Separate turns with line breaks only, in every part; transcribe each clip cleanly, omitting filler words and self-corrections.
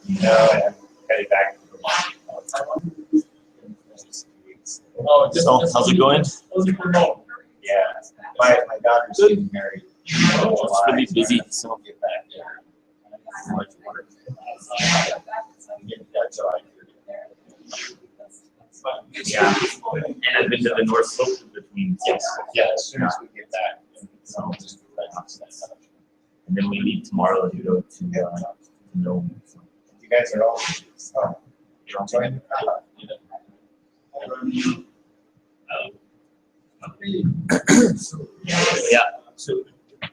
No, I'm headed back to Vermont.
So, how's it going?
Yeah, my daughter's getting married.
It's really busy, so
I'll get back there. Much work. Yeah,
and I've been to the North Slope between.
yes, yeah, as soon as we get back. So I'll just go back to that stuff.
And then we leave tomorrow to go to Nome.
You guys are all, you're all joining?
Yeah.
So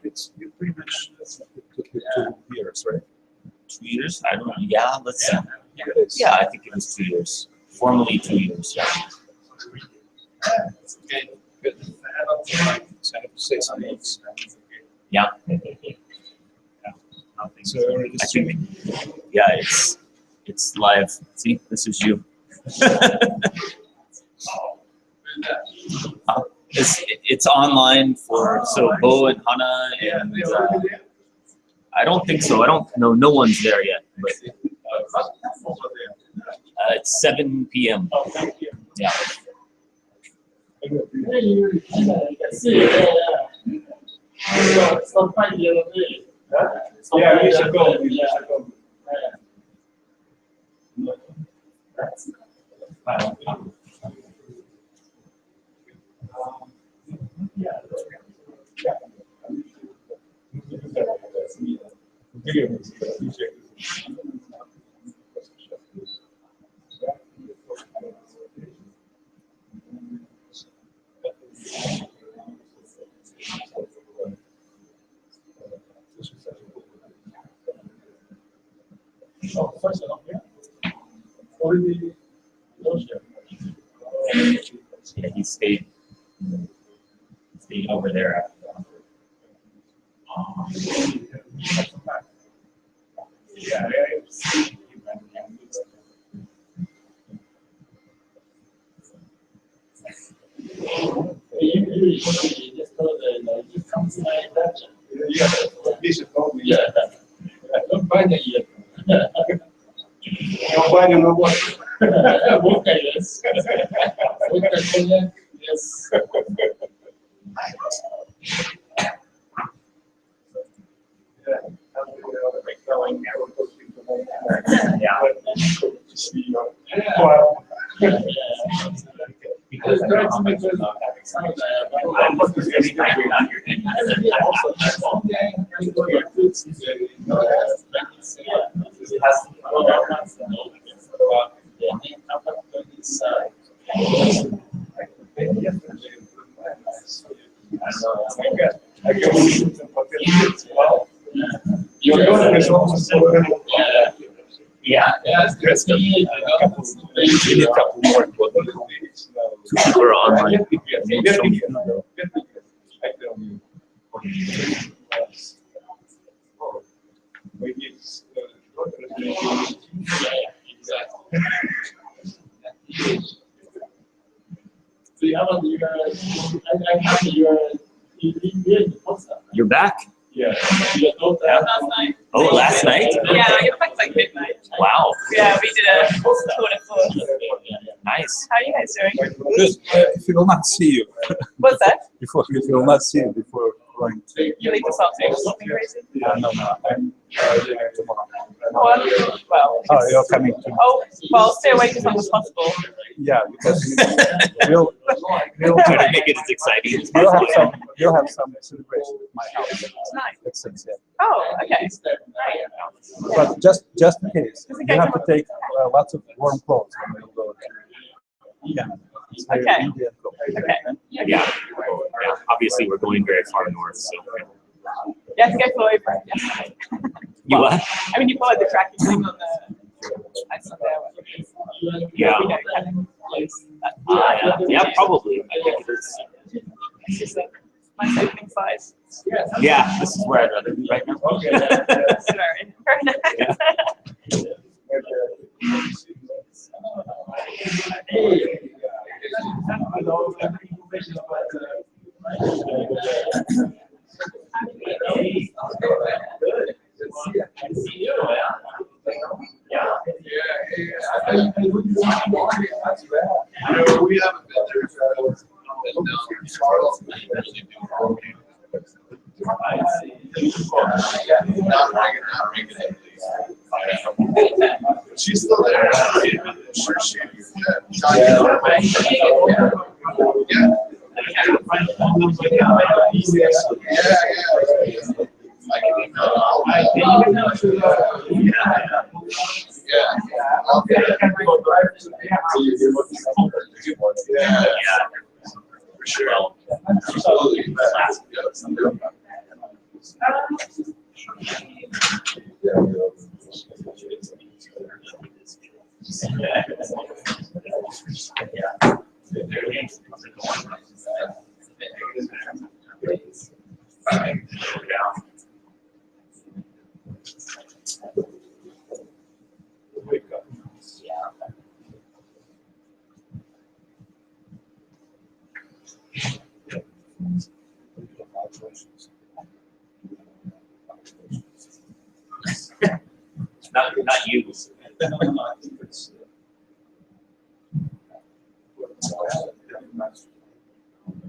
it's pretty much 2 years, right?
2 years? I don't know. Yeah, let's see. Yeah, I think it was 2 years. Formally 2 years, yeah.
Okay, good. I have to say something else.
Yeah.
So
I think, yeah, it's live. See, this is you. It's online for Bo and Hannah and I don't think so. I don't know. No one's there yet. But it's 7 p.m. Yeah.
Yeah, you should go. You should go.
Yeah, he stayed over there. Yeah, maybe a couple more. Two people are online. You're back?
Yeah.
Oh, last night?
Yeah, it was like midnight.
Wow.
Yeah, we did a tour de force.
Nice.
How are you guys doing?
Good. If we will not see you.
What's that?
If we will not see you before going to.
You leave us off saying something crazy?
No, I'm leaving tomorrow.
Well.
Oh, you're coming to.
Oh, well, I'll stay awake as long as possible.
Yeah, because we'll
try to make it as exciting as
we'll
possible.
have some celebration at my house.
Nice.
At 6, yeah.
Oh, okay.
But just in case, you have to take lots of warm clothes when you go to Canada.
Okay.
Indian clothes.
Okay.
Yeah. Obviously, we're going very far north, so.
You have to go for it.
You what?
I mean, you followed the tracking thing on the. I saw there.
Yeah.
Yeah,
Yeah, probably. I think it is.
It's just a nice opening size.
Yeah, this is where I'd rather be right now.
It's very nice.
We haven't been there. Not regularly. She's still there. Sure, she. For sure. Absolutely.
Not you.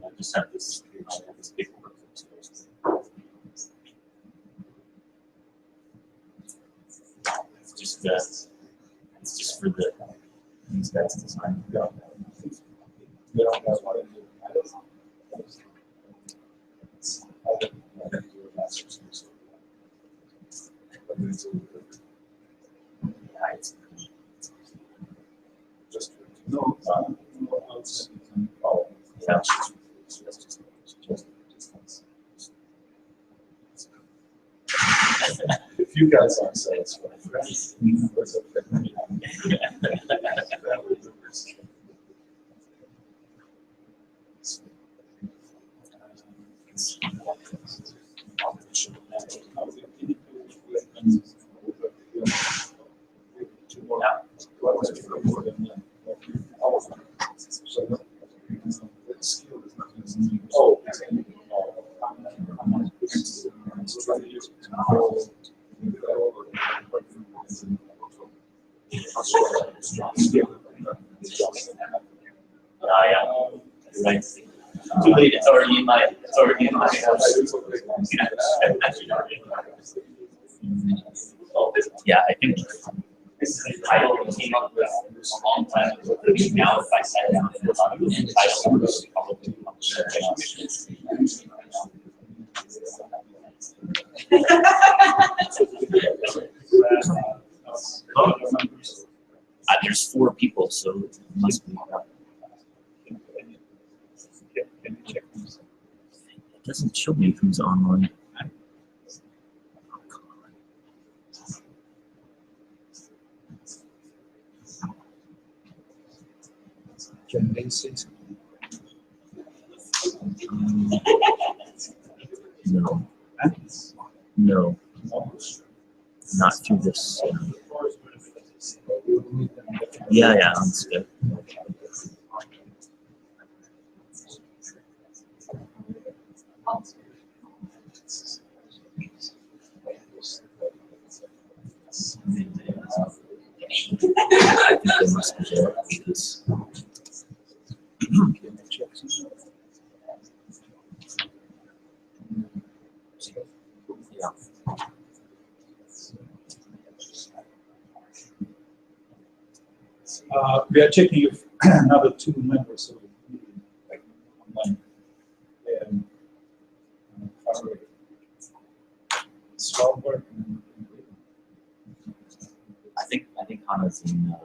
I just have this paperwork. It's just for these guys to sign.
If you guys aren't satisfied,
Yeah. Right. Too late. It's already in my house. Yeah, I think this is a title we came up with a long time ago. Now, if I sat down and thought of the title, it was probably much. There's 4 people, so it must be. It doesn't show me who's online.
can they say something?
No. No. Not through this. Yeah, that's good. I think they must be there because. Yeah.
We are checking if another 2 members of the meeting, like online. And Svalbard.
I think Hannah's in.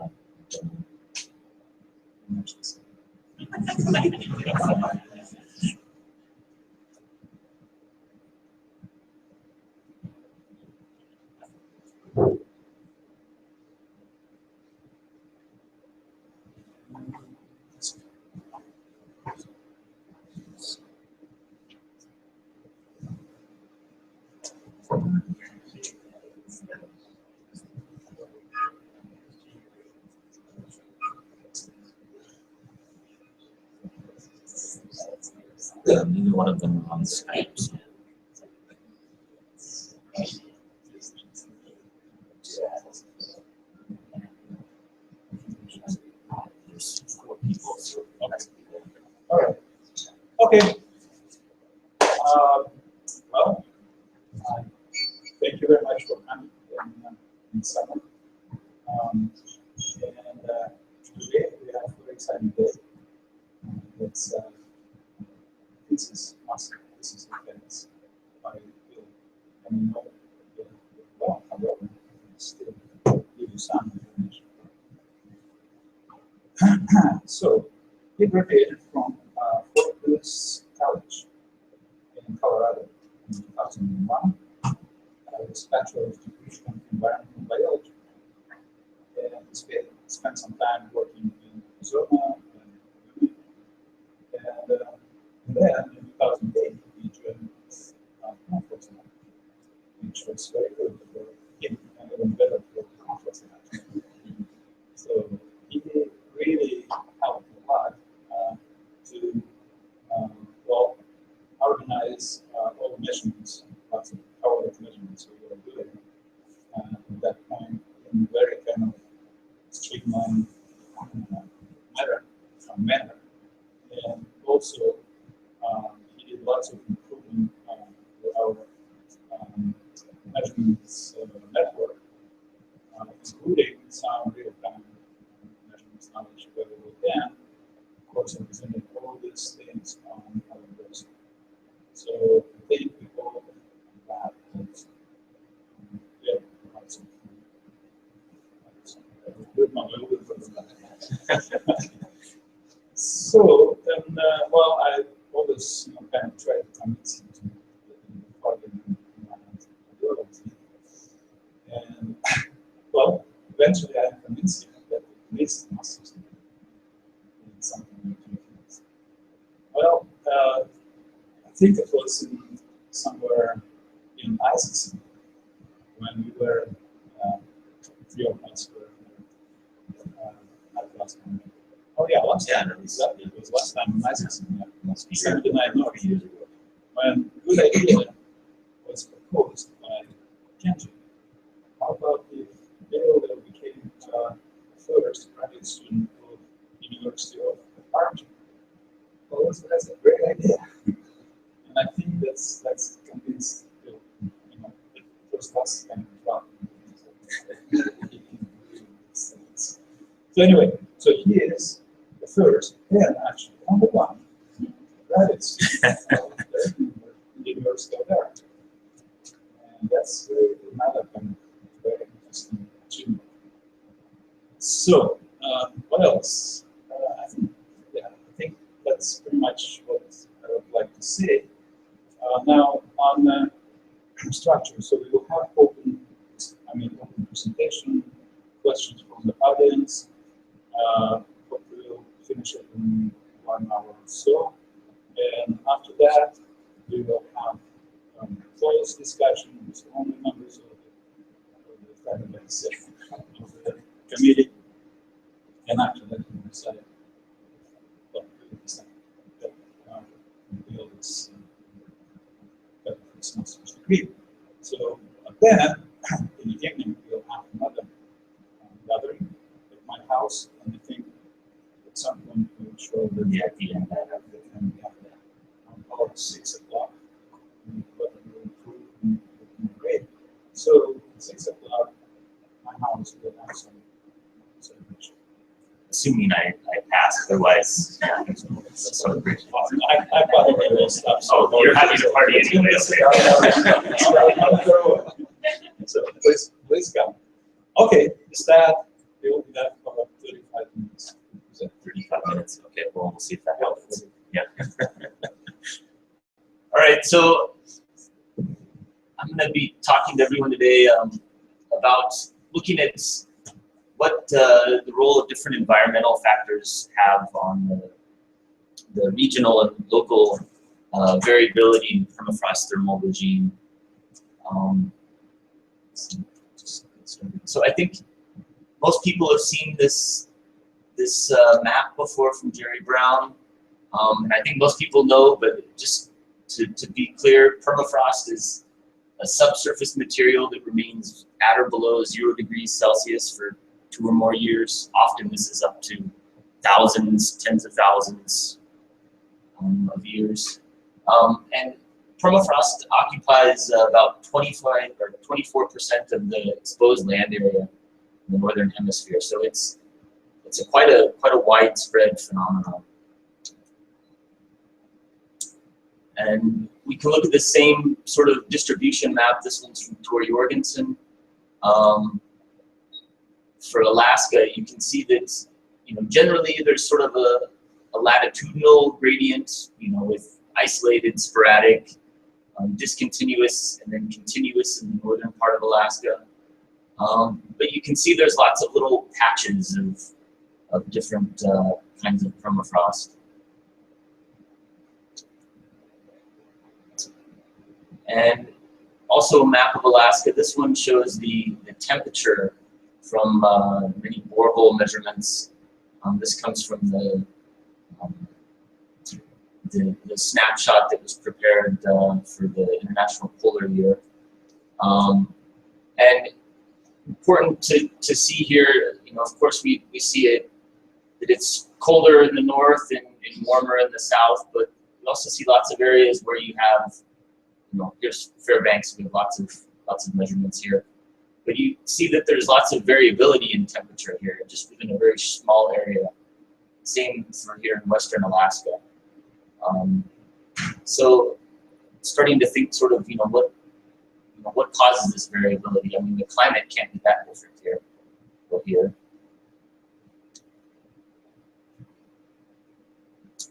Neither one of them are on Skype. So.
Okay. Well, thank you very much for coming in summer. Today we have a very exciting day. It's this is massive. This is intense. I feel, I know well, however, still give you some information. So, he graduated from Fort Lewis College in Colorado in 2001. His bachelor's degree in environmental biology. And he spent some time working in Arizona and then in 2008 he joined Conference, which was very good for him and even better for the conference. So he really helped a lot to well organize all the measurements, lots of power measurements we were doing at that point in a very kind of streamlined manner. And also he did lots of improvement to our measurements network, including some real-time measurements knowledge available then. Of course, I presented all these things on our website. So thank you all for that. Yeah, lots of so then, well, I always kind of try to convince him to get in the ideology. And well, eventually I convinced him that it makes the master system something like that. Well, I think it was somewhere in ICC when we were, three of us were at last time. Oh yeah, last time. It was last time in ICC. Yeah, must be 79 years ago. When a good idea was proposed by Kenji. How about if Bill became the first graduate student of the University of Arkansas? Well, that's a great idea. And I think that's convinced Bill, the first class kind of job. So anyway, so he is the first and actually number one graduate student of the University of Arkansas. And that's another kind of very interesting achievement. So, what else? I think that's pretty much what I would like to say. Now, on structure, so we will have open presentation, questions from the audience. Hopefully we'll finish it in 1 hour or so. And after that, we will have closed discussion with only members of the Fairbanks of the committee. And after that, we will decide what we decide that Bill is master's degree. So then, in the evening, we'll have another gathering at my house, and I think at some point we'll show the idea and about 6 o'clock. But we'll improve and great. So 6 o'clock, my house will have some celebration.
Assuming I pass, otherwise, yeah, there's no celebration.
I probably will stop.
So you're having a party anyway.
So please come. Okay, is that we will be there for about 35 minutes.
Is that 35 minutes? Okay, well, we'll see if that helps. Yeah. All right, so I'm going to be talking to everyone today about looking at what the role of different environmental factors have on the regional and local variability in permafrost thermal regime. So I think most people have seen this map before from Jerry Brown, and I think most people know, but just to be clear, permafrost is a subsurface material that remains at or below 0 degrees Celsius for 2 or more years. Often this is up to thousands, tens of thousands. of years. And permafrost occupies about 25 or 24% of the exposed land area in the northern hemisphere. So it's quite a widespread phenomenon. And we can look at the same sort of distribution map. This one's from Tor Jorgensen. For Alaska, you can see that, generally there's sort of a latitudinal gradient, with isolated, sporadic, discontinuous, and then continuous in the northern part of Alaska. But you can see there's lots of little patches of different kinds of permafrost. And also a map of Alaska. This one shows the temperature from many borehole measurements. This comes from the snapshot that was prepared for the International Polar Year. And important to see here, of course we see it, that it's colder in the north and warmer in the south, but we also see lots of areas where you have, here's Fairbanks, we have lots of measurements here. But you see that there's lots of variability in temperature here, just within a very small area. Same for here in western Alaska. So starting to think sort of, what causes this variability? I mean, the climate can't be that different here or here.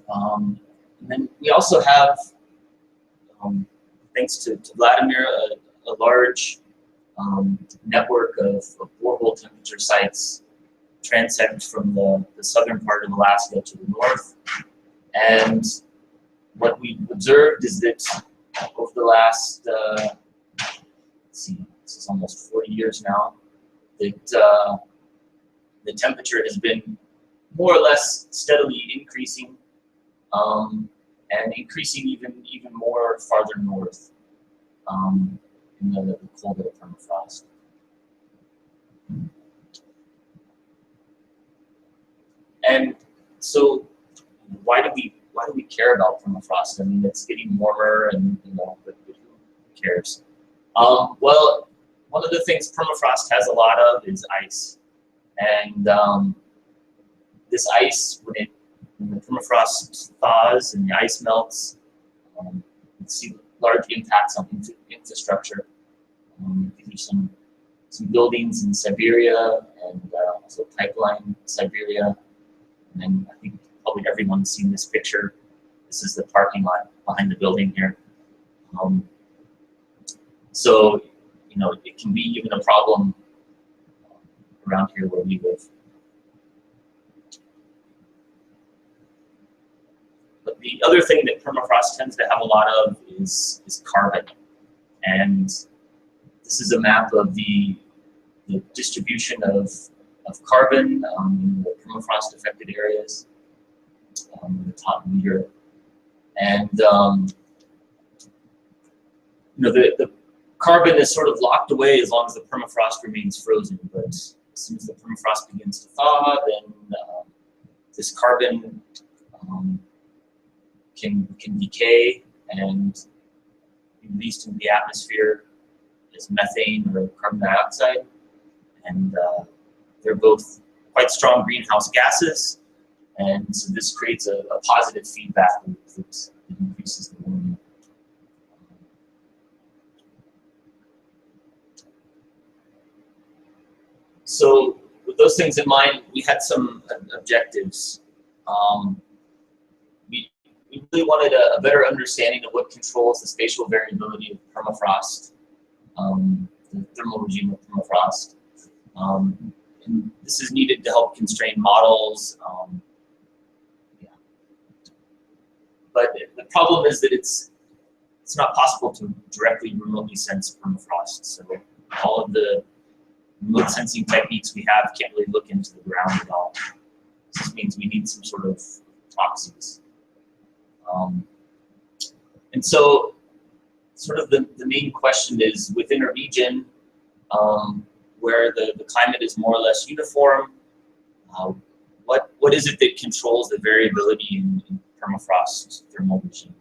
And then we also have, thanks to Vladimir, a large network of borehole temperature sites transect from the southern part of Alaska to the north. And what we observed is that over the last, let's see, this is almost 40 years now, that the temperature has been more or less steadily increasing, and increasing even more farther north in the colder permafrost. And so, why do we care about permafrost? I mean, it's getting warmer, and but who cares? Well, one of the things permafrost has a lot of is ice, and this ice, when the permafrost thaws and the ice melts, you see large impacts on infrastructure. These are some buildings in Siberia, and also pipeline in Siberia. And then I think probably everyone's seen this picture. This is the parking lot behind the building here. So, it can be even a problem around here where we live. But the other thing that permafrost tends to have a lot of is carbon. And this is a map of the distribution of carbon in the permafrost affected areas, the top meter. And the carbon is sort of locked away as long as the permafrost remains frozen. But as soon as the permafrost begins to thaw, then this carbon can decay and be released into the atmosphere as methane or carbon dioxide. And they're both quite strong greenhouse gases. And so this creates a positive feedback loop that increases the warming. So with those things in mind, we had some objectives. We really wanted a better understanding of what controls the spatial variability of permafrost, the thermal regime of permafrost. And this is needed to help constrain models. But the problem is that it's not possible to directly remotely sense permafrost. So all of the remote sensing techniques we have can't really look into the ground at all. This means we need some sort of proxies. And so sort of the main question is, within a region where the climate is more or less uniform, what is it that controls the variability in permafrost thermal regime.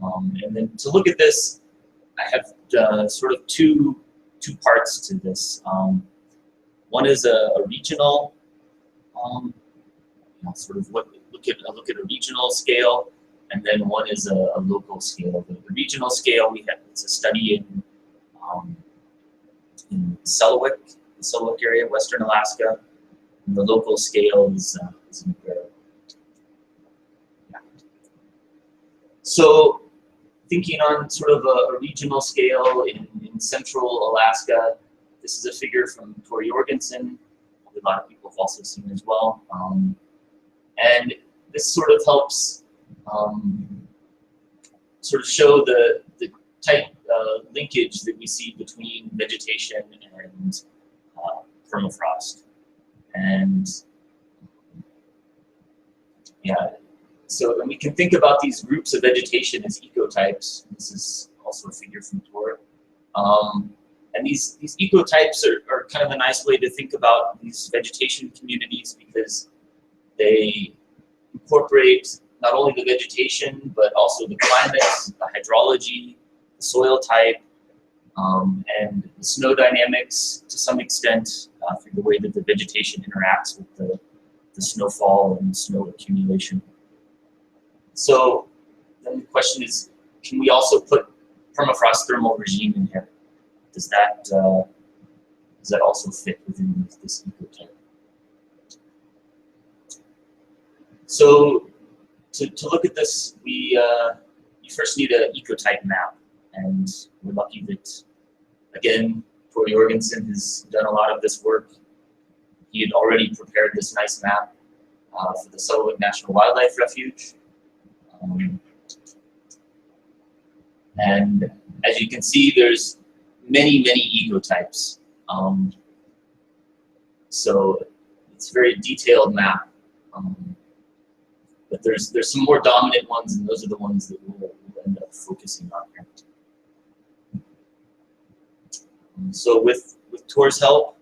And then to look at this, I have sort of two parts to this. One is a regional, sort of look at a regional scale, and then one is a local scale. The regional scale, it's a study in Selawik, the Selawik area, Western Alaska. And the local scale is in Fairbanks. Yeah. So thinking on sort of a regional scale in central Alaska, this is a figure from Tor Jorgensen, a lot of people have also seen as well. And this sort of helps sort of show the type linkage that we see between vegetation and permafrost. And yeah, so we can think about these groups of vegetation as ecotypes. This is also a figure from Tor. And these ecotypes are kind of a nice way to think about these vegetation communities because they incorporate not only the vegetation, but also the climate, the hydrology, the soil type, and the snow dynamics to some extent through the way that the vegetation interacts with the snowfall and snow accumulation. So then the question is, can we also put permafrost thermal regime in here? Does that also fit within this ecotype? So to look at this, you first need an ecotype map, and we're lucky that, again, Tor Jorgensen has done a lot of this work. He had already prepared this nice map for the Selawik National Wildlife Refuge. And as you can see, there's many ecotypes. So it's a very detailed map. But there's some more dominant ones, and those are the ones that we'll end up focusing on here. So with Tor's help,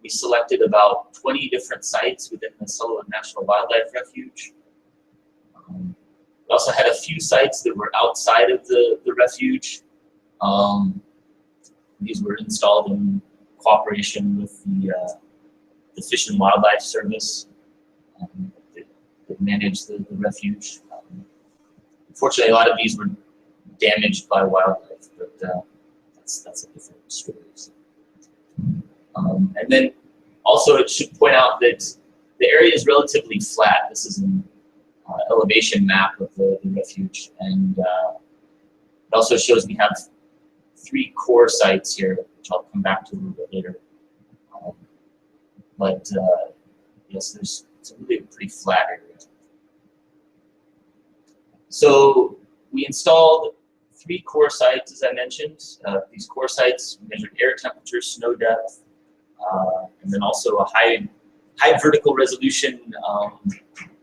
we selected about 20 different sites within the Selawik National Wildlife Refuge. We also had a few sites that were outside of the refuge. These were installed in cooperation with the Fish and Wildlife Service that managed the refuge. Unfortunately, a lot of these were damaged by wildlife, but that's a different story. And then also it should point out that the area is relatively flat. This is an elevation map of the refuge, and it also shows we have 3 core sites here, which I'll come back to a little bit later. But yes, it's really a pretty flat area. So we installed 3 core sites, as I mentioned. These core sites measured air temperature, snow depth, and then also a high vertical resolution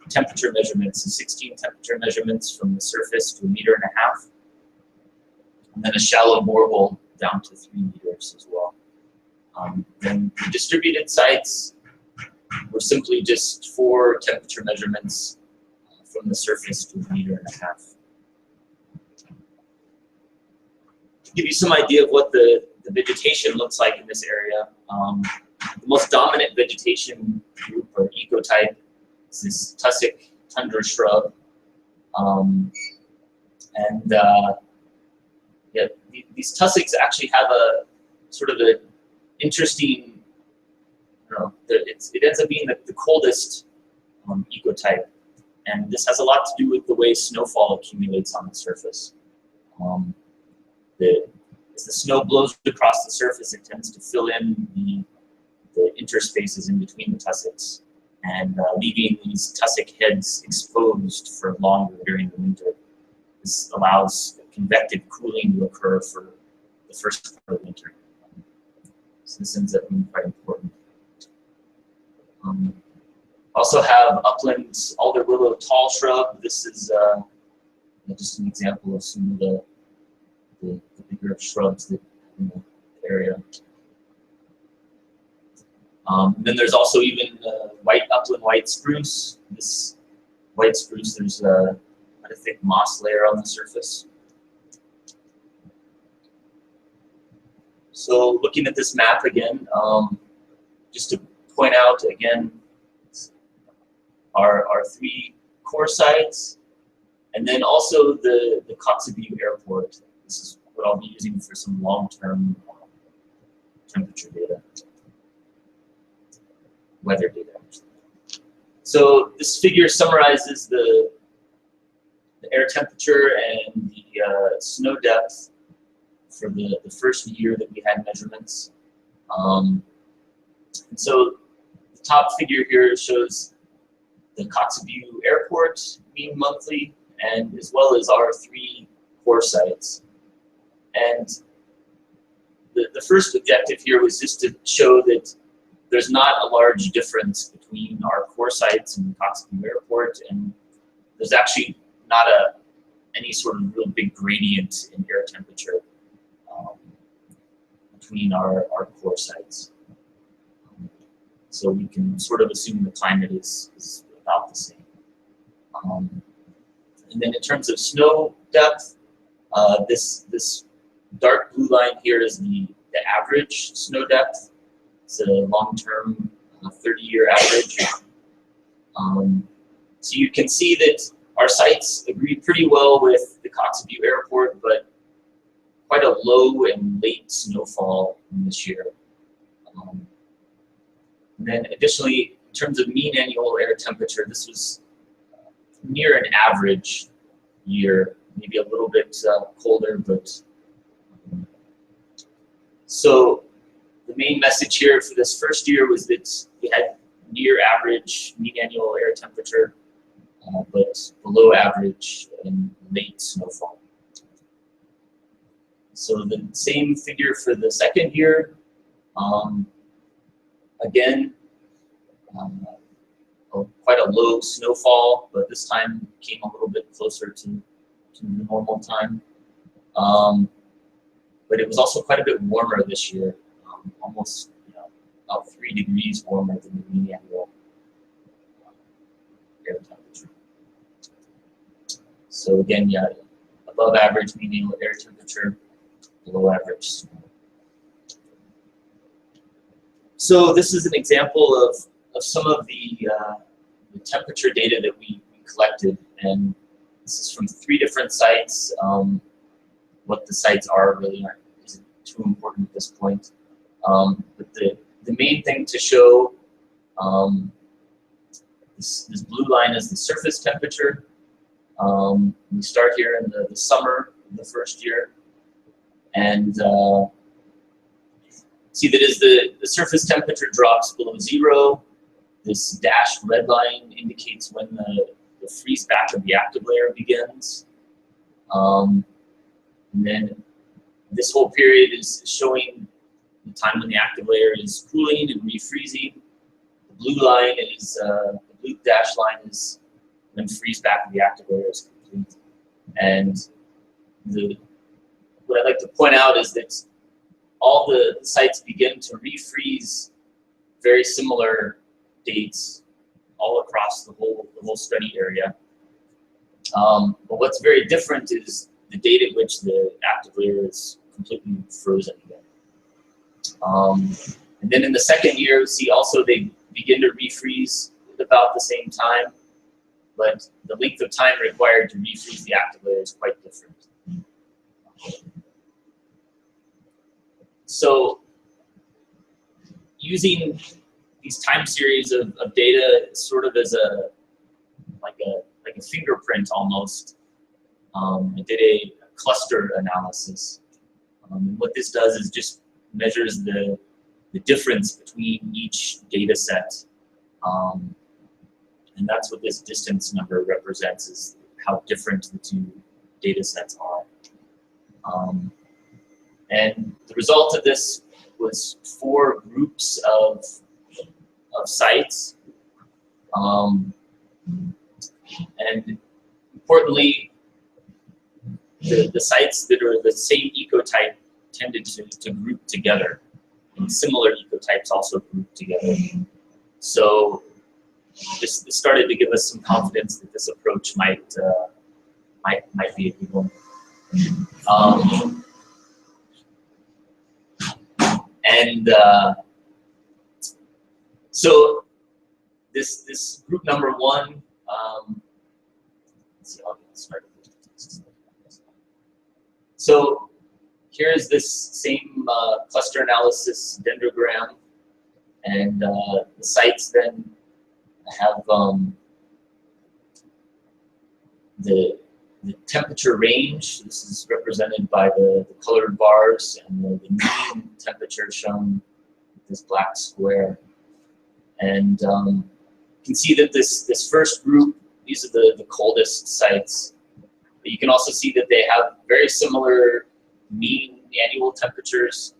temperature measurements, so 16 temperature measurements from the surface to 1.5 meters, and then a shallow borehole down to 3 meters as well. Then the distributed sites were simply just 4 temperature measurements from the surface to 1.5 meters. To give you some idea of what the vegetation looks like in this area, the most dominant vegetation group or ecotype is this tussock tundra shrub. Yeah, these tussocks actually have a sort of an interesting, it ends up being the coldest ecotype. And this has a lot to do with the way snowfall accumulates on the surface. As the snow blows across the surface, it tends to fill in the interspaces in between the tussocks, and leaving these tussock heads exposed for longer during the winter. This allows convective cooling to occur for the first part of winter. So this ends up being quite important. Also have upland alder willow tall shrub. This is just an example of some of the bigger shrubs that in the area. Then there's also even upland white spruce. This white spruce, there's quite a thick moss layer on the surface. So looking at this map again, just to point out again, our 3 core sites, and then also the Kotzebue Airport. This is what I'll be using for some long-term temperature data, weather data. So this figure summarizes the air temperature and the snow depth for the first year that we had measurements. And so the top figure here shows the Kotzebue Airport mean monthly, and as well as our 3 core sites. And the first objective here was just to show that there's not a large difference between our core sites and the Kotzebue Airport, and there's actually not any sort of real big gradient in air temperature between our core sites. So we can sort of assume the climate is about the same. And then in terms of snow depth, this dark blue line here is the average snow depth. It's a long-term 30-year average. So you can see that our sites agree pretty well with the Kotzebue Airport, but quite a low and late snowfall in this year. And then additionally, in terms of mean annual air temperature, this was near an average year, maybe a little bit colder, but so the main message here for this first year was that we had near average mean annual air temperature, but below average and late snowfall. So the same figure for the second year. Again, quite a low snowfall, but this time came a little bit closer to the normal time. But it was also quite a bit warmer this year, almost about 3 degrees warmer than the mean annual air temperature. So again, yeah, above average mean annual air temperature, below average snow. So this is an example of some of the temperature data that we collected, and this is from 3 different sites. What the sites are really isn't too important at this point. But the main thing to show, this blue line is the surface temperature. We start here in the summer of the first year, and see that as the surface temperature drops below 0, this dashed red line indicates when the freeze back of the active layer begins. And then this whole period is showing the time when the active layer is cooling and refreezing. The blue line is, the blue dashed line is when freeze back of the active layer is complete. And what I'd like to point out is that all the sites begin to refreeze very similar dates all across the whole study area. But what's very different is the date at which the active layer is completely frozen again. And then in the second year, see also they begin to refreeze at about the same time, but the length of time required to refreeze the active layer is quite different. So using these time series of data sort of as like a fingerprint almost, I did a cluster analysis. And what this does is just measures the difference between each data set. And that's what this distance number represents, is how different the 2 data sets are. And the result of this was 4 groups of sites. And importantly, the sites that are the same ecotype tended to group together, and similar ecotypes also group together. So this started to give us some confidence that this approach might be a good one. So this group number one. Let's see, I'll start. So here's this same cluster analysis dendrogram, and the sites then have the temperature range. This is represented by the colored bars, and the mean temperature shown with this black square. And you can see that this first group, these are the coldest sites. But you can also see that they have very similar mean annual temperatures,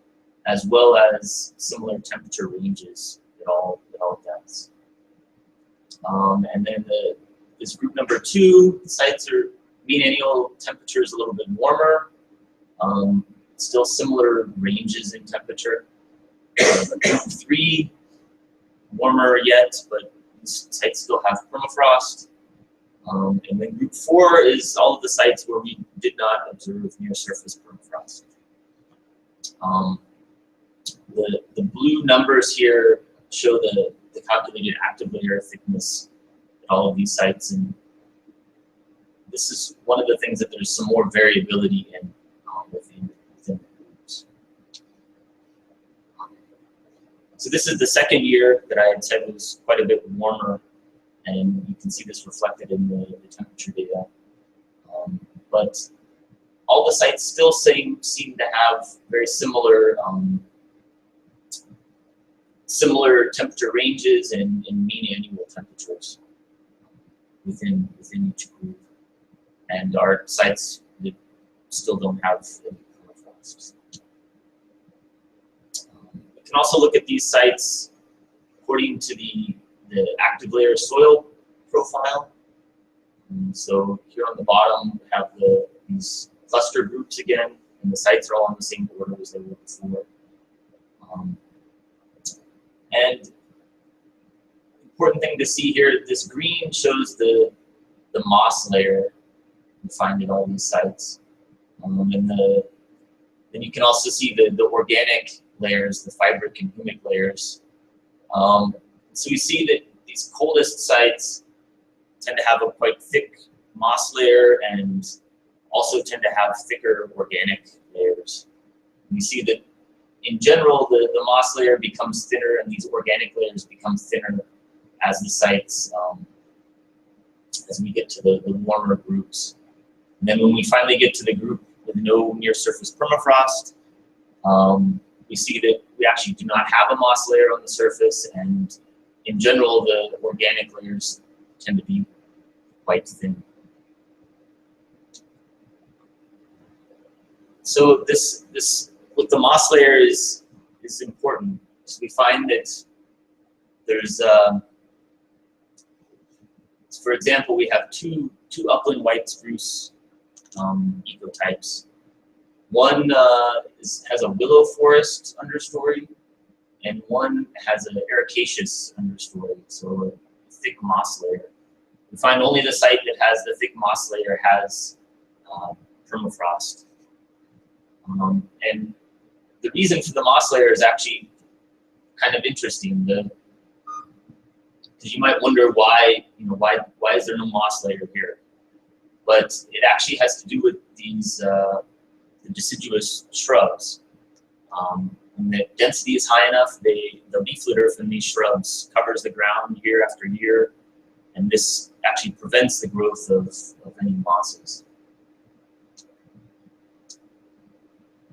as well as similar temperature ranges at all depths. And then this group number two, the sites are mean annual temperature is a little bit warmer. Still similar ranges in temperature. Group three, warmer yet, but these sites still have permafrost. And then group four is all of the sites where we did not observe near surface permafrost. The blue numbers here show the calculated active layer thickness at all of these sites, and this is one of the things that there's some more variability in within the groups. So this is the second year that I had said was quite a bit warmer, and you can see this reflected in the temperature data. But all the sites still seem to have very similar similar temperature ranges and mean annual temperatures within each group. And our sites that still don't have any permafrost. We can also look at these sites according to the active layer soil profile. And so here on the bottom, we have these cluster groups again, and the sites are all on the same order as they were before. And important thing to see here, this green shows the moss layer you find in all these sites. And then you can also see the organic layers, the fibric and humic layers. So we see that these coldest sites tend to have a quite thick moss layer and also tend to have thicker organic layers. We see that in general, the moss layer becomes thinner and these organic layers become thinner as the sites, as we get to the warmer groups. And then when we finally get to the group with no near surface permafrost, we see that we actually do not have a moss layer on the surface, and in general, the organic layers tend to be quite thin. So this with the moss layer is important. So we find that there's, for example, we have two upland white spruce ecotypes. One has a willow forest understory, and one has an ericaceous understory, so a thick moss layer. We find only the site that has the thick moss layer has permafrost. And the reason for the moss layer is actually kind of interesting. Because you might wonder why is there no moss layer here? But it actually has to do with these the deciduous shrubs. When the density is high enough, the leaf litter from these shrubs covers the ground year after year, and this actually prevents the growth of any mosses.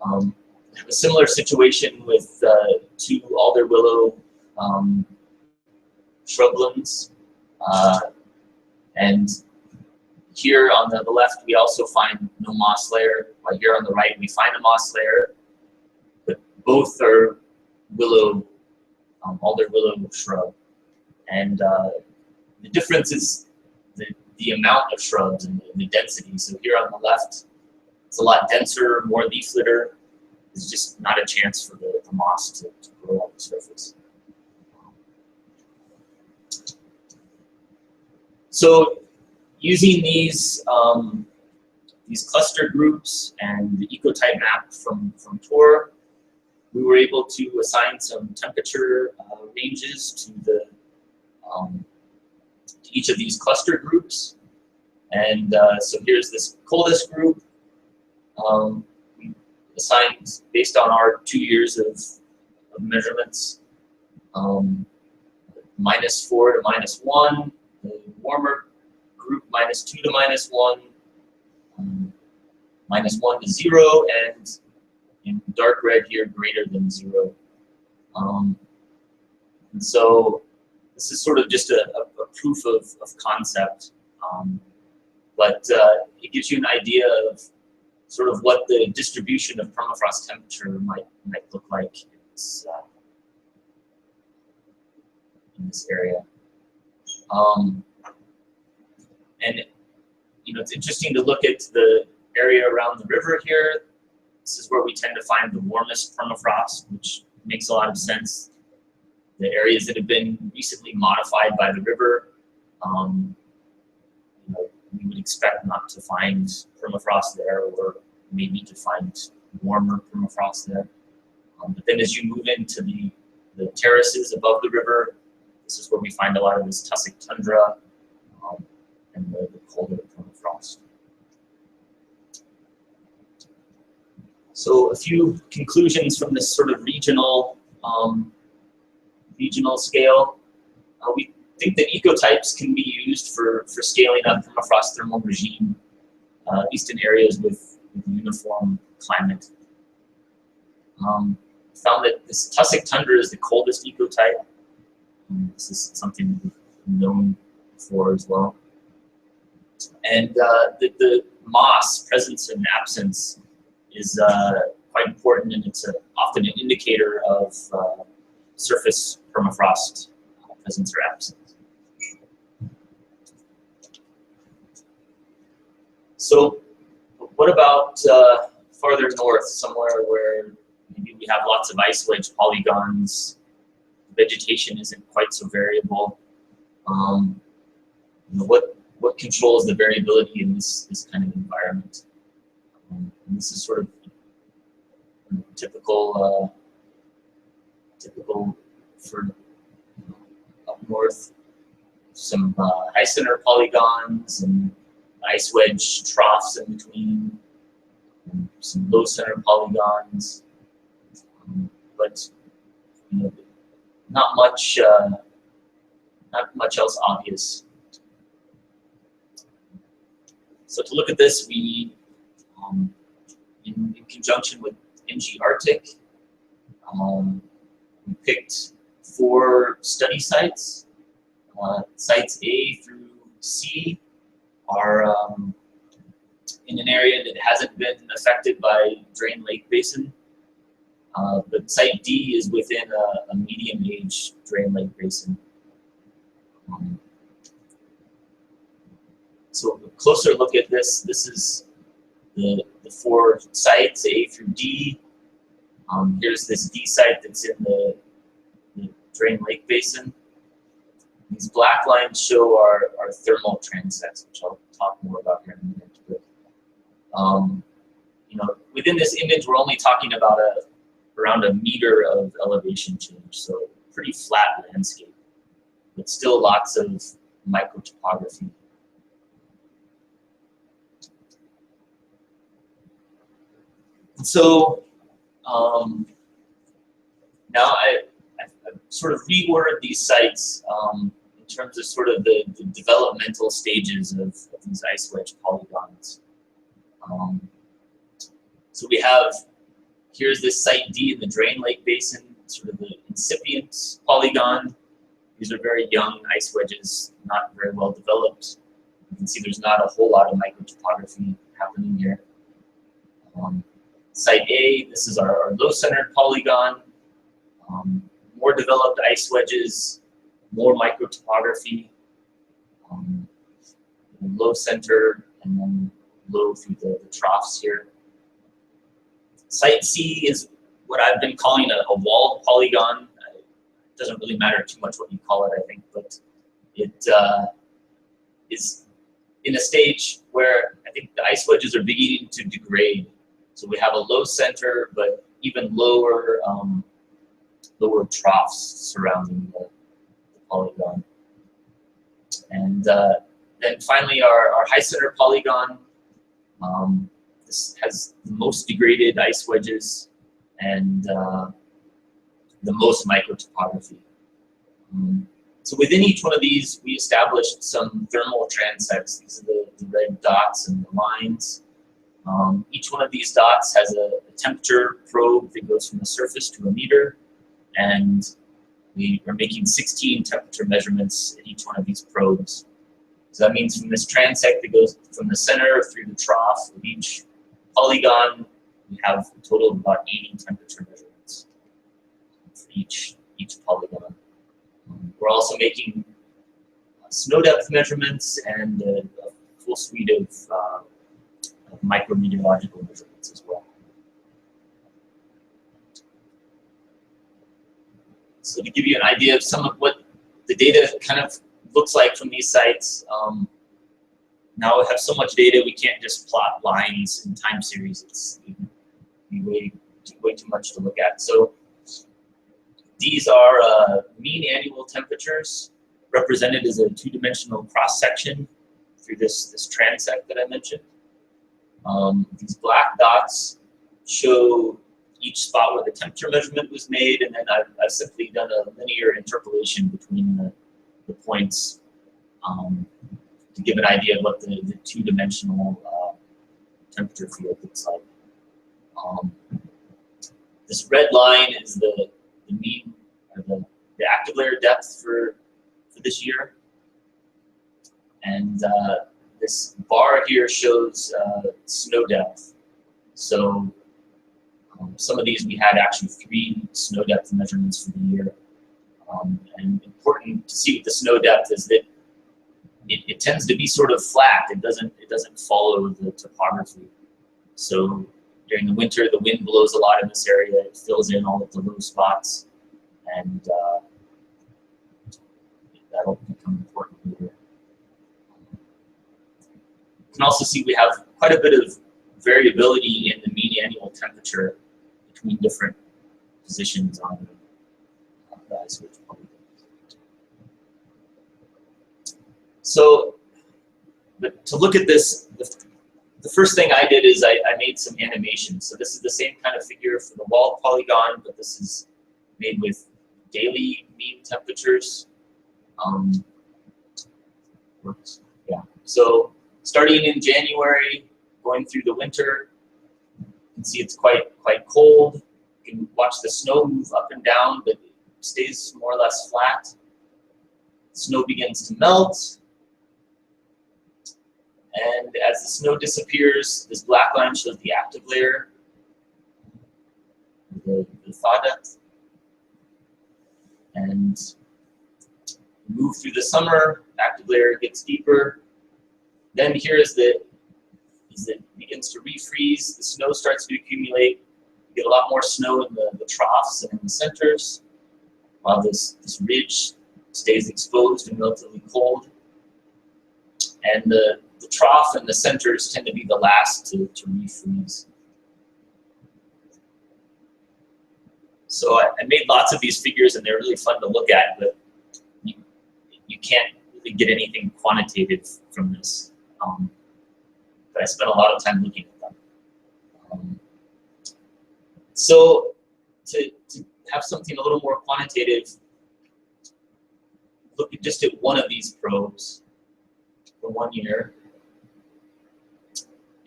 We have a similar situation with two alder willow shrublands, and here on the left we also find no moss layer, while here on the right we find a moss layer, but both are willow, alder willow shrub, and the difference is the amount of shrubs and the density. So here on the left, it's a lot denser, more leaf litter. There's just not a chance for the moss to grow on the surface. So using these cluster groups and the ecotype map from TOR, we were able to assign some temperature ranges to each of these cluster groups. And so here's this coldest group. We assigned based on our 2 years of measurements, -4 to -1, the warmer group -2 to -1, -1 to 0, and in dark red here, greater than 0. And so this is sort of just a proof of concept, but it gives you an idea of sort of what the distribution of permafrost temperature might look like in this area. And you know, it's interesting to look at the area around the river here. This is where we tend to find the warmest permafrost, which makes a lot of sense. The areas that have been recently modified by the river, you know, we would expect not to find permafrost there, or maybe to find warmer permafrost there. But then as you move into the terraces above the river, this is where we find a lot of this tussock tundra and the colder permafrost. So a few conclusions from this sort of regional scale. We think that ecotypes can be used for scaling up permafrost thermal regime, at least in areas with uniform climate. Found that this tussock tundra is the coldest ecotype. This is something we've known before as well. And the moss presence and absence is quite important, and it's often an indicator of surface permafrost presence or absence. So what about farther north, somewhere where maybe we have lots of ice wedge polygons, vegetation isn't quite so variable? You know, what controls the variability in this kind of environment? And this is sort of typical for up north. Some high center polygons and ice wedge troughs in between, and some low center polygons, but you know, not much else obvious. So to look at this, we, in conjunction with NG Arctic, we picked 4 study sites. Sites A through C are in an area that hasn't been affected by drain lake basin, but site D is within a medium age drain lake basin. So a closer look at this. This is the 4 sites, A through D. Here's this D site that's in the drain lake basin. These black lines show our thermal transects, which I'll talk more about here in a minute. But, you know, within this image, we're only talking about around a meter of elevation change, so pretty flat landscape, but still lots of microtopography. And so now I've sort of reordered these sites in terms of sort of the developmental stages of these ice wedge polygons. So we have, here's this site D in the drain lake basin, sort of the incipient polygon. These are very young ice wedges, not very well developed. You can see there's not a whole lot of microtopography happening here. Site A, this is our low-centered polygon. More developed ice wedges, more microtopography, low center, and then low through the troughs here. Site C is what I've been calling a walled polygon. It doesn't really matter too much what you call it, I think, but it is in a stage where I think the ice wedges are beginning to degrade. So we have a low center, but even lower lower troughs surrounding the polygon. And then finally, our high center polygon. This has the most degraded ice wedges and the most microtopography. So within each one of these, we established some thermal transects. These are the red dots and the lines. Each one of these dots has a temperature probe that goes from the surface to a meter, and we are making 16 temperature measurements at each one of these probes. So that means from this transect that goes from the center through the trough of each polygon, we have a total of about 80 temperature measurements for each polygon. We're also making snow depth measurements and a full suite of micrometeorological measurements as well. So to give you an idea of some of what the data kind of looks like from these sites, now we have so much data we can't just plot lines in time series. It's way too much to look at. So these are mean annual temperatures represented as a two-dimensional cross-section through this transect that I mentioned. These black dots show each spot where the temperature measurement was made, and then I've simply done a linear interpolation between the points to give an idea of what the two-dimensional temperature field looks like. This red line is the mean, or the active layer depth for this year. And this bar here shows snow depth. So some of these we had actually 3 snow depth measurements for the year. And important to see with the snow depth is that it tends to be sort of flat. It doesn't follow the topography. So during the winter, the wind blows a lot in this area. It fills in all of the low spots, and that'll become important later. You can also see we have quite a bit of variability in the mean annual temperature between different positions on the ice wedge polygon. So, but to look at this, the first thing I did is I made some animations. So this is the same kind of figure for the wall polygon, but this is made with daily mean temperatures. Yeah. So starting in January, going through the winter, you can see it's quite cold. You can watch the snow move up and down, but it stays more or less flat. Snow begins to melt. And as the snow disappears, this black line shows the active layer, the thaw depth. And move through the summer, active layer gets deeper. Then here is it begins to refreeze, the snow starts to accumulate. You get a lot more snow in the troughs and in the centers, while this ridge stays exposed and relatively cold. And the trough and the centers tend to be the last to refreeze. So I made lots of these figures, and they're really fun to look at, but you can't really get anything quantitative from this. But I spent a lot of time looking at them. So to have something a little more quantitative, look just at one of these probes for 1 year.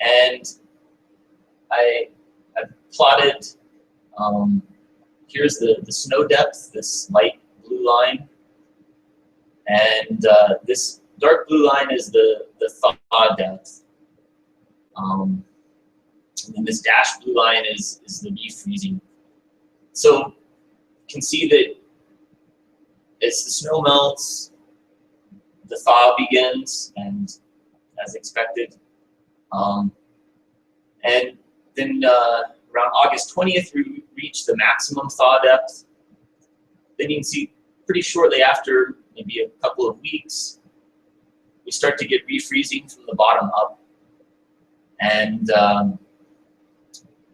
And I plotted, here's the snow depth, this light blue line. And this dark blue line is the thaw depth. And then this dashed blue line is the refreezing. So you can see that as the snow melts, the thaw begins, and as expected. And then around August 20th, we reach the maximum thaw depth. Then you can see pretty shortly after, maybe a couple of weeks, we we start to get refreezing from the bottom up. And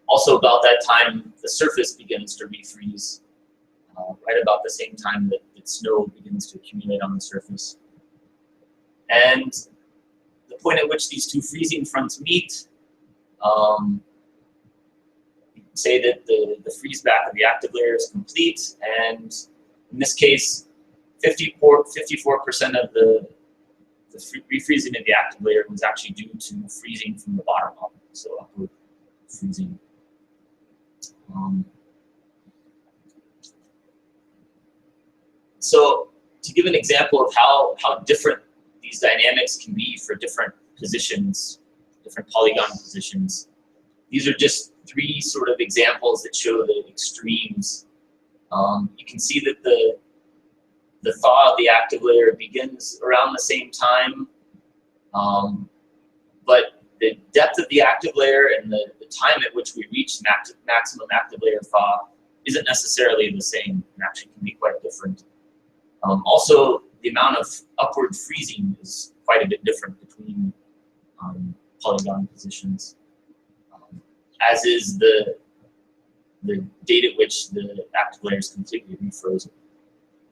also about that time, the surface begins to refreeze, right about the same time that snow begins to accumulate on the surface. And the point at which these two freezing fronts meet, you can say that the freeze back of the active layer is complete, and in this case, 54% of the refreezing of the active layer was actually due to freezing from the bottom up, so upward freezing. So to give an example of how different these dynamics can be for different positions, different polygon positions, these are just three sort of examples that show the extremes. You can see that the thaw of the active layer begins around the same time, but the depth of the active layer and the time at which we reach maximum active layer thaw isn't necessarily the same, and actually can be quite different. Also, the amount of upward freezing is quite a bit different between polygon positions, as is the date at which the active layer is completely refrozen.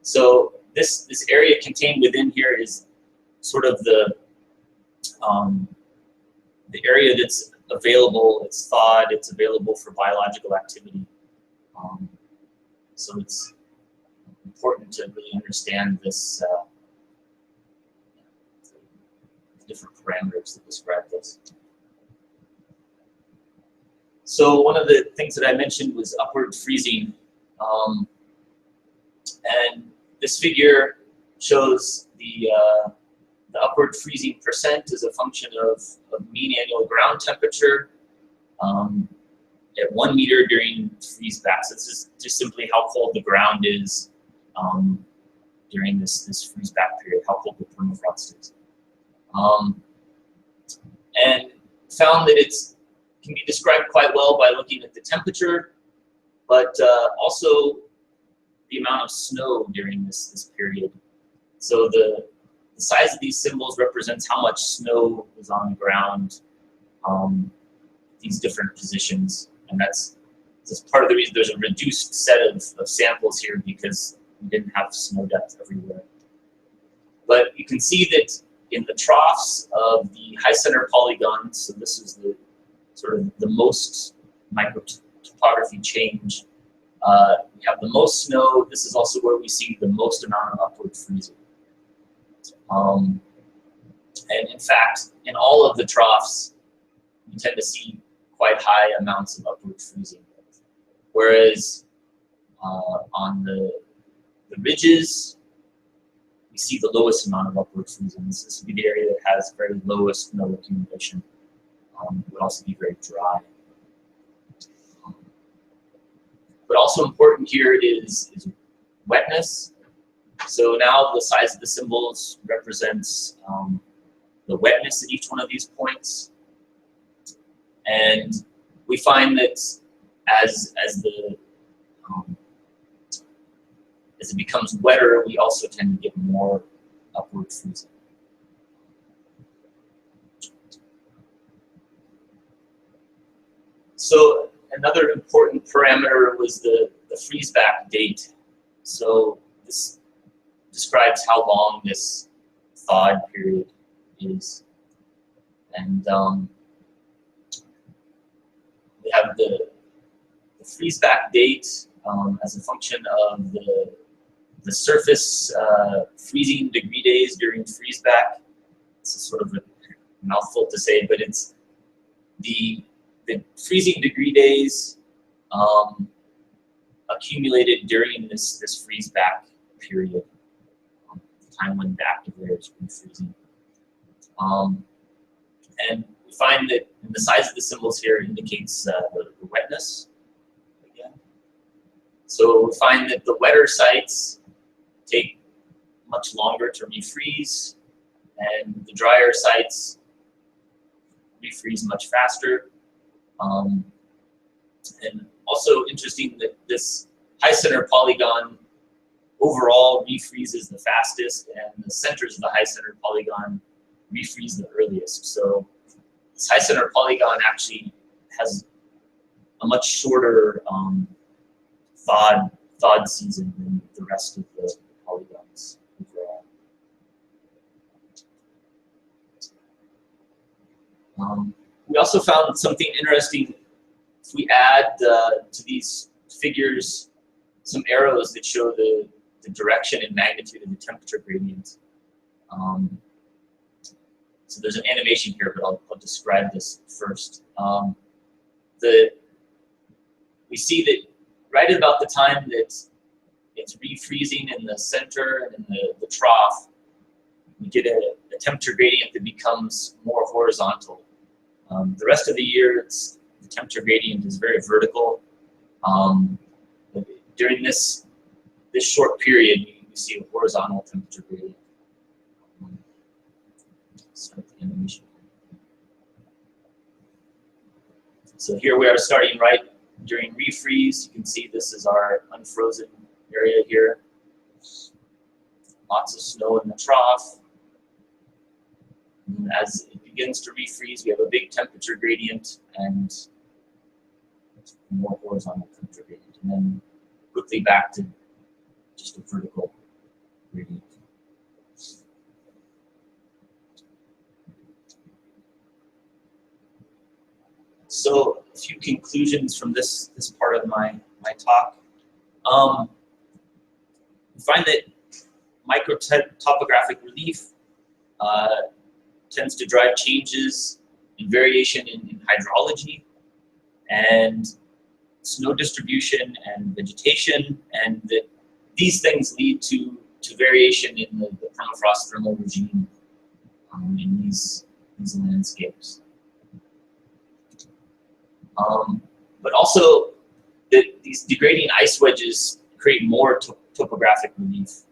So this area contained within here is sort of the area that's available, it's thawed, it's available for biological activity. So it's important to really understand this, the different parameters that describe this. So one of the things that I mentioned was upward freezing. And this figure shows the upward freezing percent as a function of mean annual ground temperature at 1 meter during freeze back. So this is just simply how cold the ground is during this freeze back period, how cold the permafrost is. And found that it can be described quite well by looking at the temperature, but also the amount of snow during this period. So the size of these symbols represents how much snow is on the ground, these different positions. And that's part of the reason there's a reduced set of samples here, because we didn't have snow depth everywhere. But you can see that in the troughs of the high center polygon, so this is the sort of the most microtopography change, we have the most snow. This is also where we see the most amount of upward freezing. And in fact, in all of the troughs, we tend to see quite high amounts of upward freezing. Whereas on the ridges, we see the lowest amount of upward freezing. This would be the area that has very lowest snow accumulation. It would also be very dry. But also important here is wetness. So now the size of the symbols represents the wetness at each one of these points. And we find that as it becomes wetter, we also tend to get more upward freezing. So another important parameter was the freeze back date. So this describes how long this thawed period is. And we have the freeze back date as a function of the surface freezing degree days during freeze back. This is sort of a mouthful to say, but it's the freezing degree days accumulated during this freeze back period, the time when the active layer is refreezing. And we find that the size of the symbols here indicates the wetness. Again. So we find that the wetter sites take much longer to refreeze, and the drier sites refreeze much faster. And also interesting that this high center polygon overall refreezes the fastest, and the centers of the high center polygon refreeze the earliest. So this high center polygon actually has a much shorter thawed season than the rest of the polygons overall. We also found something interesting. If we add to these figures some arrows that show the direction and magnitude of the temperature gradient. So there's an animation here, but I'll describe this first. We see that right at about the time that it's refreezing in the center and in the trough, we get a temperature gradient that becomes more horizontal. The rest of the year, the temperature gradient is very vertical. During this short period, you see a horizontal temperature gradient. Start the animation. So here we are starting right during refreeze. You can see this is our unfrozen area here. Lots of snow in the trough. And as it begins to refreeze, we have a big temperature gradient and more horizontal temperature gradient. And then quickly back to just a vertical gradient. So a few conclusions from this part of my talk. We find that microtopographic relief tends to drive changes in variation in hydrology and snow distribution and vegetation, and that these things lead to variation in the permafrost thermal regime in these landscapes. But also that these degrading ice wedges create more topographic relief.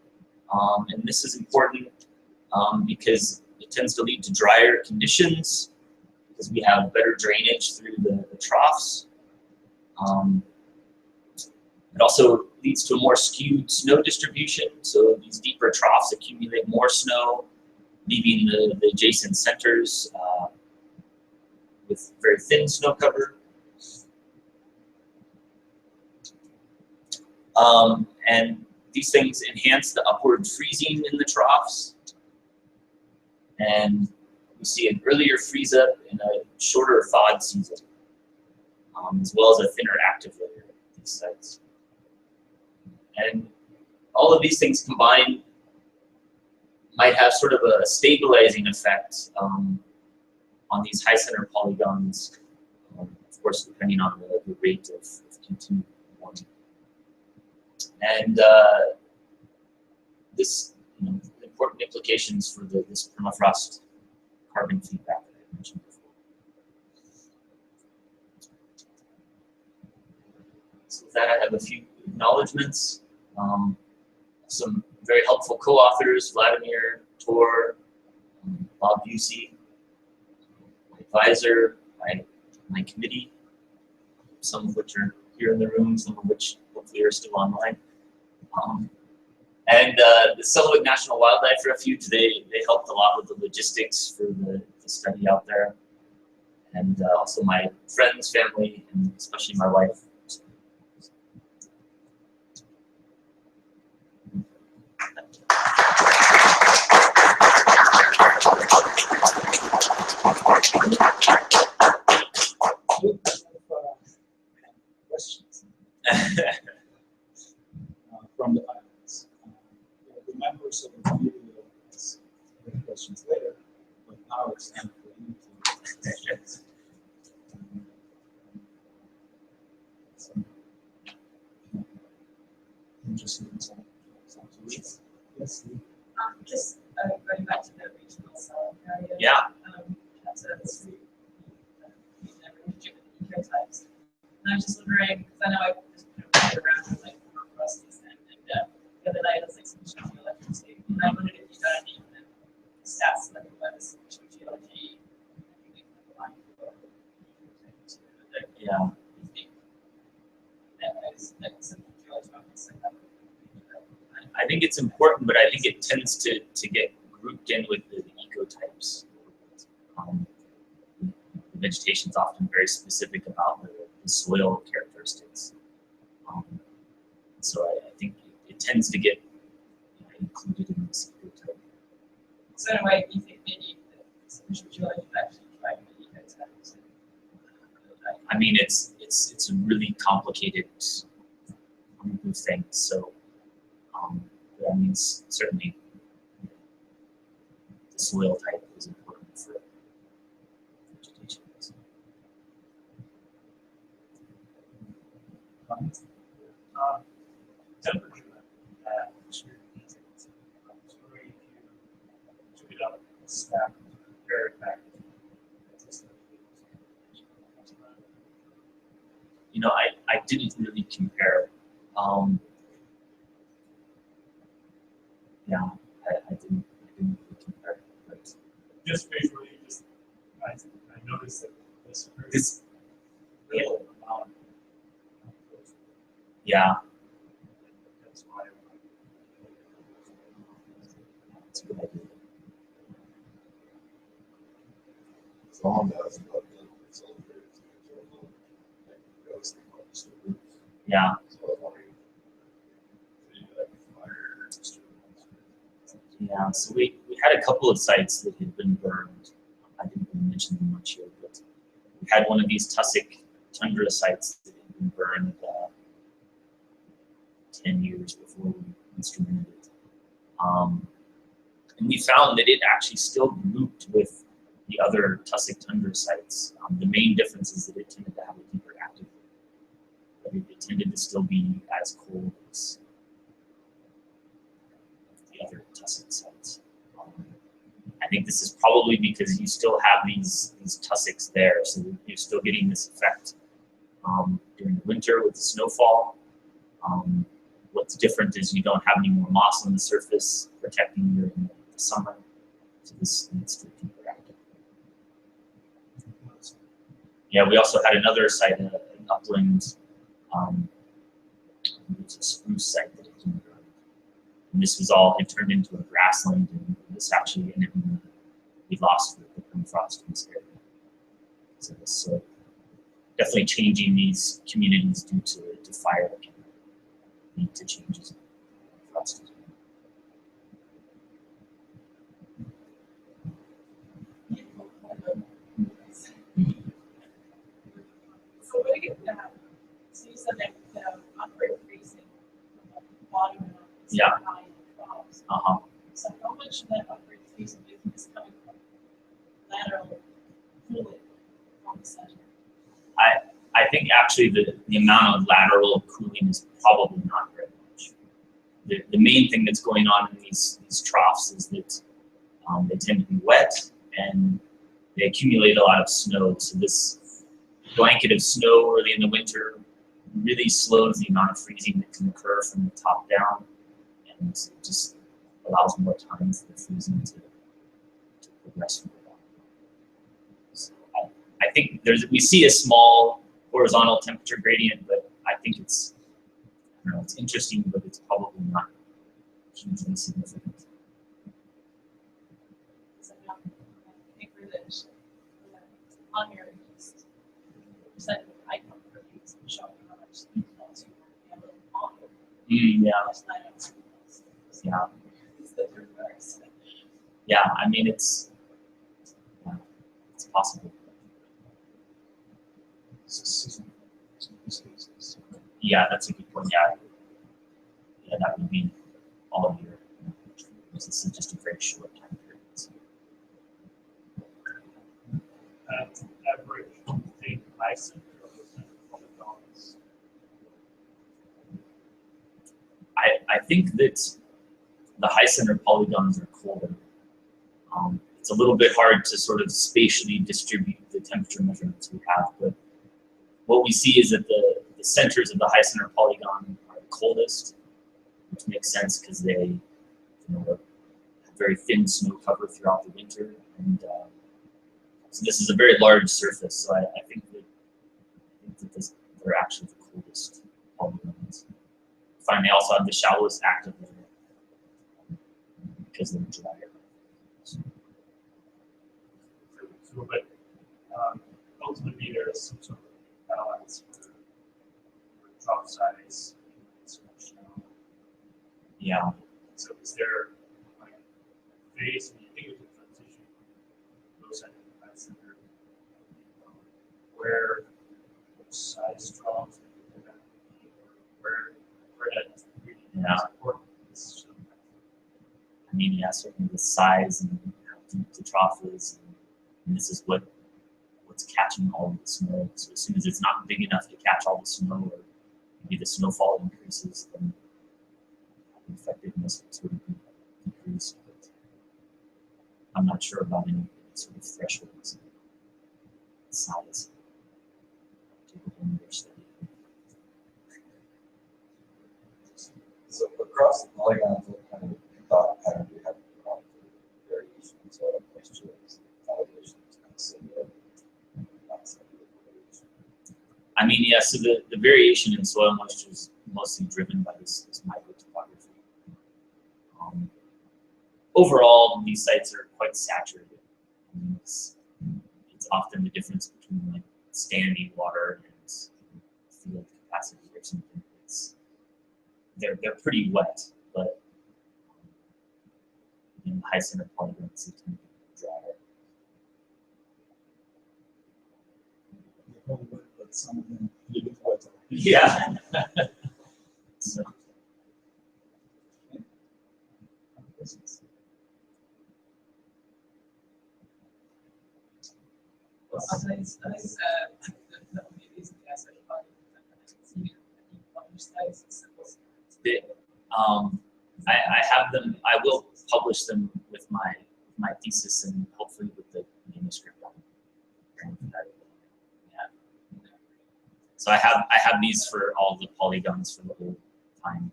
And this is important because it tends to lead to drier conditions because we have better drainage through the troughs. It also leads to a more skewed snow distribution. So these deeper troughs accumulate more snow, leaving the adjacent centers with very thin snow cover. And these things enhance the upward freezing in the troughs. And we see an earlier freeze up and a shorter thawed season, as well as a thinner active layer at these sites. And all of these things combined might have sort of a stabilizing effect on these high center polygons, of course, depending on the rate of continued warming. And this, important implications for this permafrost carbon feedback that I mentioned before. So with that, I have a few acknowledgements. Some very helpful co-authors, Vladimir, Tor, Bob Busey, my advisor, my committee, some of which are here in the room, some of which hopefully are still online. And the Selkirk National Wildlife Refuge, they helped a lot with the logistics for the study out there. And also my friends, family, and especially my wife.
Questions from the audience. The members of the committee will ask questions later, but now it's time for you to ask questions. Interesting. Yes.
Just going back to the regional cell area.
Yeah.
That's a street ecotypes. And I was just wondering, because I know I just played around with like rusties and the other night I was like some geology, and I wondered if you got any stats like about this geology.
Yeah. I think it's important, but I think it tends to get grouped in with the ecotypes. The vegetation is often very specific about the soil characteristics. So I think it tends to get included in this ecotype.
So in a way, you think maybe the spatial geology would actually try to make ecotypes?
I mean, it's a really complicated group of things. So that means certainly the soil type is important for vegetation.
Temperature that if you took it up a stack and compare it back.
You know, I didn't really compare. Yeah, I didn't really compare. But
Just visually, I noticed that this little amount.
yeah,
That's why.
it's a good idea. Yeah. Yeah, so we had a couple of sites that had been burned. I didn't really mention them much here, but we had one of these tussock tundra sites that had been burned 10 years before we instrumented it. And we found that it actually still grouped with the other tussock tundra sites. The main difference is that it tended to have a deeper active, but it tended to still be as cold as the other tussock sites. I think this is probably because you still have these tussocks there, so you're still getting this effect during the winter with the snowfall. What's different is you don't have any more moss on the surface protecting you in the summer, so this needs to be active. Yeah, we also had another site, an upland, it's a spruce site that had been burned. And this was all, it turned into a grassland, and this actually ended in we lost the permafrost in this area. So definitely changing these communities due to fire can lead to changes in frost.
So what do you get? So you said that upgrade freezing from the bottom of the
Yeah.
high crops.
So
how much of that upgrade freezing do you think is coming from lateral cooling from the center?
I think actually the amount of lateral cooling is probably not very much. The main thing that's going on in these troughs is that they tend to be wet and they accumulate a lot of snow. So this blanket of snow early in the winter really slows the amount of freezing that can occur from the top down, and it just allows more time for the freezing to progress from the bottom. So I think we see a small horizontal temperature gradient, but I think it's interesting, but it's probably not hugely significant.
So I think for this, on your percent of icon for these showing how much you also have a little longer.
Yeah. Yeah.
It's the reverse.
Yeah, I mean it's possible. Yeah, that's a good point. Yeah, that would be all year. This is just a very short time period.
Average thing bison polygons.
I think that the high center polygons are colder. It's a little bit hard to sort of spatially distribute the temperature measurements we have, but what we see is that the centers of the high center polygon are the coldest, which makes sense because they have very thin snow cover throughout the winter, and so this is a very large surface. So I think that they're actually the coldest polygons. Finally, also have the shallowest active layer because they're drier. So
through, but ultimately there is some sort of balance for drop size.
Yeah.
So is there like a phase when you think of the transition, those center, where size drops, where that really is important?
I mean, yeah, certainly the size and how deep the trough is, and this is what's catching all of the snow. So as soon as it's not big enough to catch all the snow, or maybe the snowfall increases, then the effectiveness would sort of decrease. But I'm not sure about any sort of thresholds size.
So across the polygons, what kind of thought pattern do you have for variation? So moistures, elevations, kind of similar.
I mean, yeah, so the variation in soil moisture is mostly driven by this microtopography. Overall, these sites are quite saturated. It's often the difference between like standing water and field capacity or something. They're pretty wet, but in high center polygons, they tend to be drier.
But some of them a little bit wetter.
Yeah. So. I have them. I will publish them with my thesis and hopefully with the manuscript on. Yeah. So I have these for all the polygons for the whole time.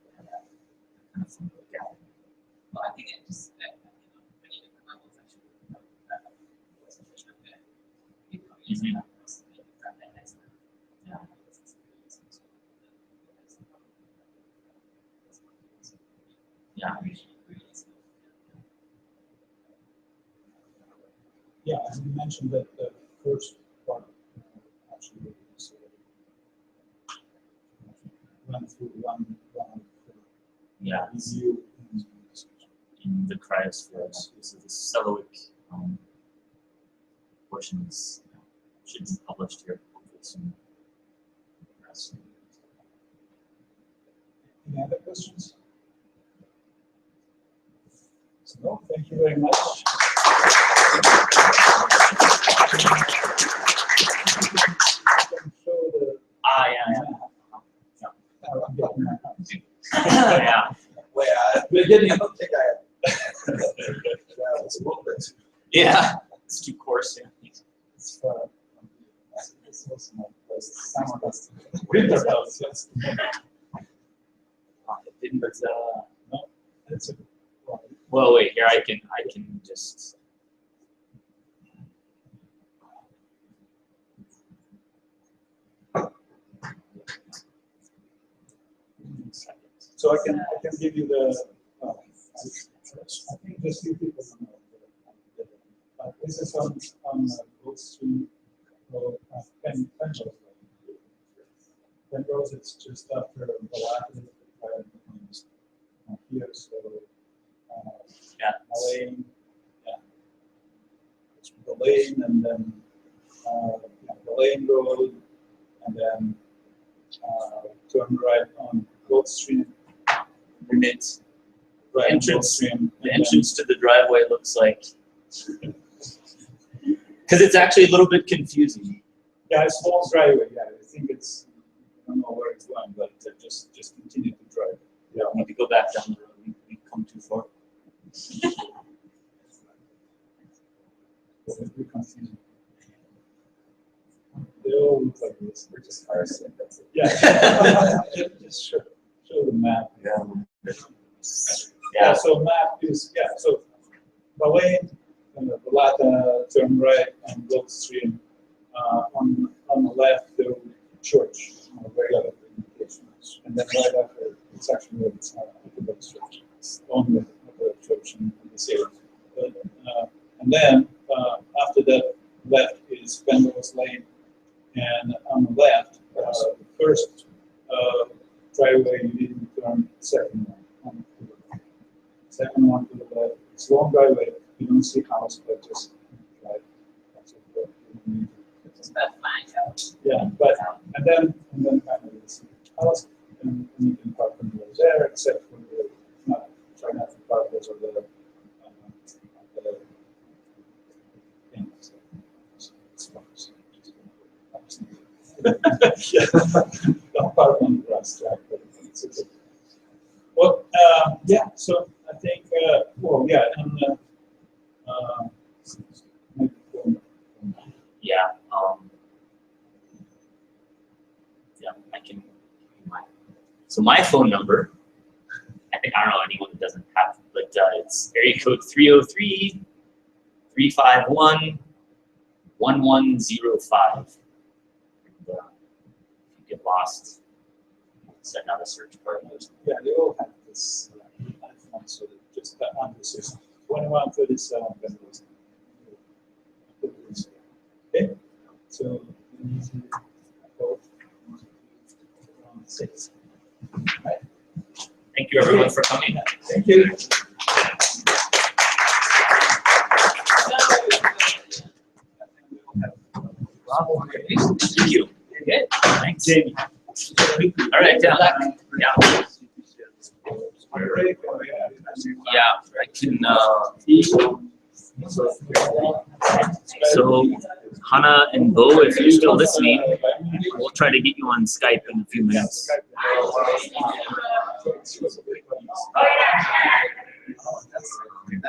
Kind of fun to look at.
Well, I think it just many different levels actually.
Yeah. Yeah.
Yeah, and you mentioned that the first part actually was, run through one
Yeah.
review.
In the cryosphere, so the celluloic portions should be published here hopefully soon.
Any other questions? So, no, thank you very much. Show the
Yeah.
I'm getting that.
Yeah.
We're getting. I don't think I. It's a little bit.
Yeah. It's too coarse. Yeah.
It's this was my place. Someone else. Winter house, yes.
It didn't.
No, it's a
Well, wait. Here I can just.
So I can give you the. I think just few people know. This is on Gold Street. Penrose. Penrose, it's just after Balaka, here. So
Yeah.
Lane, yeah. The lane, and then the Lane Road, and then turn right on Gold Street.
And it's
Right,
entrance. The entrance to the driveway looks like. Because it's actually a little bit confusing.
Yeah, it's small driveway. Yeah, I think it's. I don't know where it's going, but just continue to drive.
Yeah, we need to go back down the road. We've come too far.
It's very confusing. They all look like this.
We're just parsing. That's it.
Yeah, just show the map.
Yeah.
Yeah, so map is, so the lane, Balaka, turn right on Gold Street. On the left, there will be a church, very other indications. And then right after, it's actually it's not Orthodox church. It's only the church in this area. And then after that, left this Penrose Lane, and on the left, the first driveway, you need to turn the second one on to the left. Second one to the left. It's a long driveway. You don't see house, but just drive. That's what you need.
Just about fine out.
Yeah, but and then kind of this house, and you can park them there, except for the try not to park those on the things. Don't park on the grass track, but it's okay. Well, yeah. So I think, well, yeah, and
Yeah. Yeah, I can. So my phone number, I think I don't know anyone that doesn't have, but it's area code 303-351-1105. And, if you get lost, send out a search bar.
yeah, they all have this iPhone, so that just the address 2137 Penrose. Okay, so we need to go around 6. Right.
Thank you everyone for coming.
Thank you.
Thank you. Good. Thanks. Jamie. All right, yeah. Yeah. Yeah, I can. So, Hannah and Bo, if you're still listening, we'll try to get you on Skype in a few minutes.
Oh, yeah.